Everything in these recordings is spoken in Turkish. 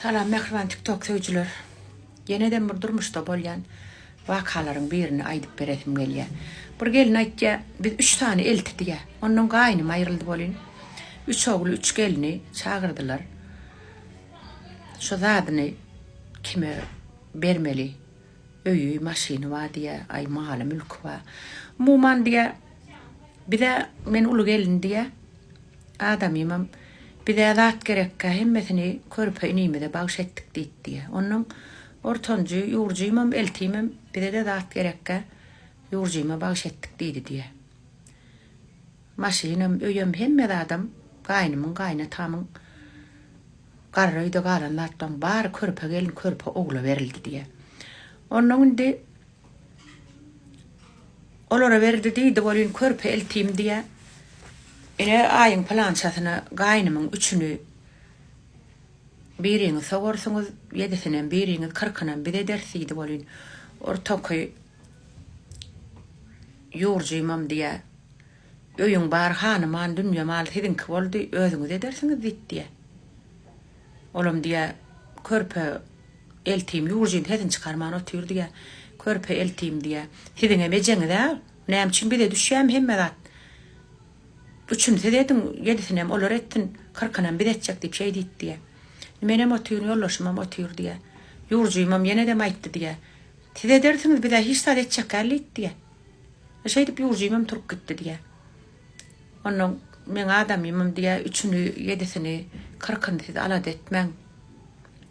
Salam mehriban TikTok söýjüler. Yeneden bir durmuşda bolýan wakalaryň birini aýdyp beresim gelýär. Bir gelin aýtja, biz 3 tane elti diýe. Onuň gaýnymy aýryldy bolýan. 3 ogly 3 gelini çağırdylar. Şu zadyny kime bermeli? Öýü, maşyny wa diýe, ay maly mülk wa. Muman diýe, bir de men ulu gelin diýe adam imam bir de zat gerekkä hemmesini körpe inime bagş etdik diýdi. Onuň ortanjy ýurjymam eltimem bir de zat gerekkä ýurjyma bagş etdik diýdi diýe. Maşynam öýem hemme adam gaýnymyň gaýnatamyň garryda galanlardan bar körpe gelin körpe ogla berildi diýe. Onuň indi olara berdi diýdi bolýan körpe eltim diýe. Ene aýyň plançasyna gaýnymyň üçünü biriňi sogorsuňuz, 7-sinem biriňi 40-nam bir edersidi bolýan. Ortaky ýurjymam diýe. Öýüň bar hanyman dünýä mal sizinki boldy, özüňiz edersiňiz diýdi. Olam diýe körpe eltim ýurjym hedin çykarman otyr diýe. Körpe eltim diýe. Siziňe mejeňiz näme üçin bir de düşýäm hemme zat. Üçüncü dedim 7-sinem olar ettin 40-nam bir etjek diýip şey diýdi diýe. Menem otyr ýollaşmam otyr diýe. Ýurjymam ýene de aýtdy diýe. Siz edersiňiz bir de hiç zat etjek geldi diýe. Şey diýip ýurjymam turup gitdi diýe. Onuň men adamymam diýe 3-nü 7-sini 40-ny siz alad etmeň.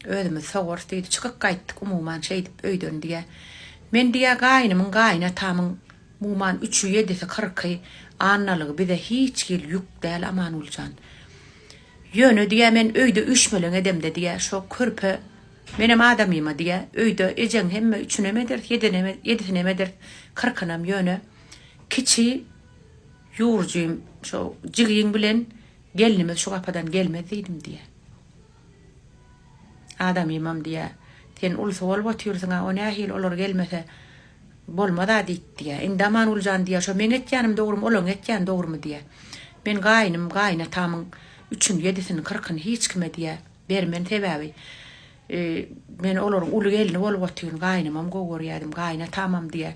Özümiz sogors diýdi çykyp gaýtdyk umumyň şey diýip öýdün diýe. Men diýe gaýnymyň gaýnatamyň muman 3-ü 7-si 40-y annalygy bize hiç gel ýük däl aman uljan. Ýöne diýe men öýde 3 melen edemde diýe şo körpe menem adamyma diýe öýde ejeň hemme 3-üne meder 7-sine meder 40-nam ýöne kiçi ýurjym şo jigiň bilen gelinimiz şu gapadan gelmez diýdim diýe. Adamymam diýe sen ulsa bolup otyrsyň o nähil olar gelmese bolmada diýdi. Indaman uljan diýe şo men etýänim dogrumy, olaň etýän dogrumy diýe. Men gaýnym gaýnatamyň 3-nü 7-sini 40-ny hiç kime diýe bermen sebäbi. Men olaryň uly gelini bolup otyryn gaýnymam gogorýadym gaýnatamam diýe.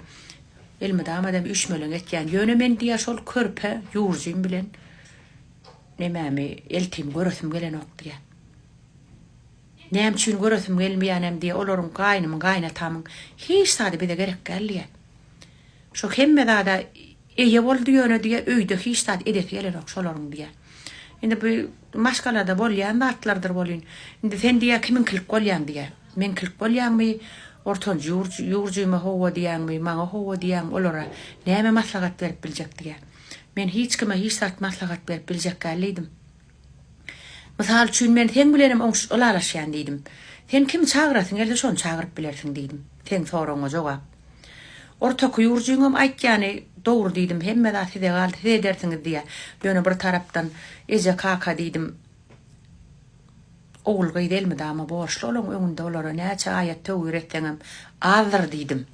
Elmede amadam 3 melen etýän ýöne men diýe şol körpe ýurjym bilen nemämi eltim görüsüm gelen ok diýe. Näme üçin görüsüm gelmeýänem diýe olaryň gaýnymyň gaýnatamyň hiç sady bir de gerek gelýär. Şo hemme da eýe boldy ýöne diýe öýde hiç sady edep gelen ok şolaryň diýe. Indi bu maşgalada bolýan batlardyr bolýan. Indi sen diýe kimin kilik bolýan diýe. Men kilik bolýanmy? Ortan ýurjyma howa diýänmi, maňa howa diýän olara näme maslahat berip biljek diýe. Men hiç kime hiç sady maslahat berip biljek gelýdim. Misal üçin men sen bilenim olalaşýan diýdim. Sen kim çağırasyň, elde şonu çağıryp bilersiň diýdim. Sen soraňa jogap. Ortaky ýurjyňam aýtýany dogry diýdim. Hemme zat size galdy, siz edersiňiz diýe. Ýöne bir tarapdan eje kaka diýdim. Oğul gaýdelmi dama borçlu olan öňünde olara näçe aýat töwür etseňem azdyr diýdim.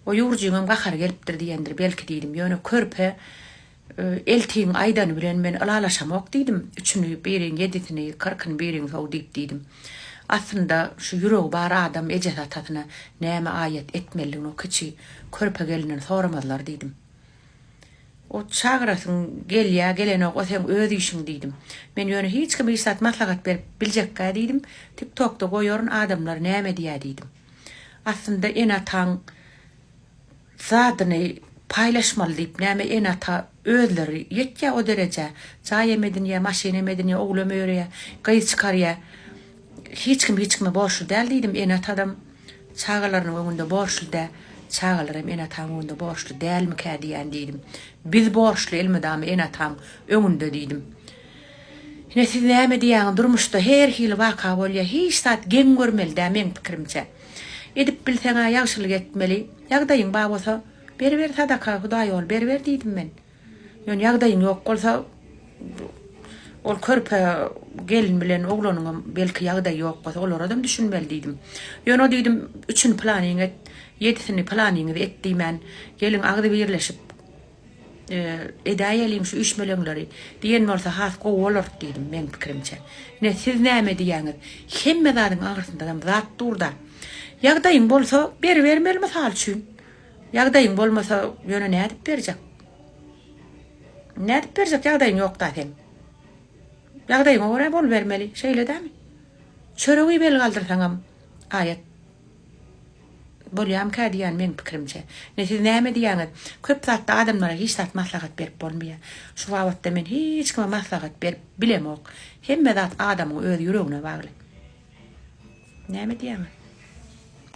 O ýurjyňam gahar gelipdir diýendir belki diýdim. Ýöne körpe eltiň aýdany bilen men alalaşamak diýdim. 3-nü biriň 7-sini 40-ny biriň sow diýdim. Aslında şu ýüregi bar adam eje zatasyna näme aýat etmeliligini o kiçi körpe gelinen soramadylar diýdim. O çağırasyň gelýär, gelene o sen öz işiň diýdim. Men ýöne hiç kim isat maslahat berip biljek diýdim. TikTokda goýaryn adamlar näme diýär diýdim. Aslında en atan zadyny paylaşmaly diýip näme en ata özleri ýetýär o derece. Çaý emedin ýa maşyna emedin ýa oglum öýrýär, gaý çykarýar. Hiç kime borçlu däl diýdim. En atadam çağalaryň öňünde borçlu da. Çağalarym en atam öňünde borçlu dälmi diýen diýdim. Biz borçlu elmedam en atam öňünde diýdim. Ine siz näme diýän durmuşda her hil waka bolýar, hiç zat gen görmeli men pikirimçe. Edip bilseňä ýagşylyk etmeli. Ýagdaýyň bar bolsa berber sadaka Hudaý ol berber diýdim men. Ýöne ýagdaýyň ýok bolsa ol körpe gelin bilen oglanyň belki ýagdaý ýok bolsa olar adam düşünmeli diýdim. Ýöne diýdim 3-nü planyň et, 7-sini planyňy etdimen, gelin agdy birleşip edayelin şu işmelenleri diyen bolsa has gow bolar diýdim men pikirimçe. Ne siz näme diýäňiz? Hemme zatın agyrsyndagam zat durda. Ýagdaýyň bolsa bermeli misal üçin. Ýagdaýyň bolmasa ýöne nädip berjek? Nädip berjek ýagdaýyň ýokda sen? Ýagdaýyň ora bol bermeli, şeýle dämi? Çöregi bel galdyrsaňam aýat bolýam ka diýen men pikirimçe. Ne siz näme diýäňiz? Köp zatda adamlara hiç zat maslahat berip bolmaýar. Şu wagtda men hiç kime maslahat berip bilemok. Hemme zat adamyň öz ýüregine bagly. Näme diýäňiz?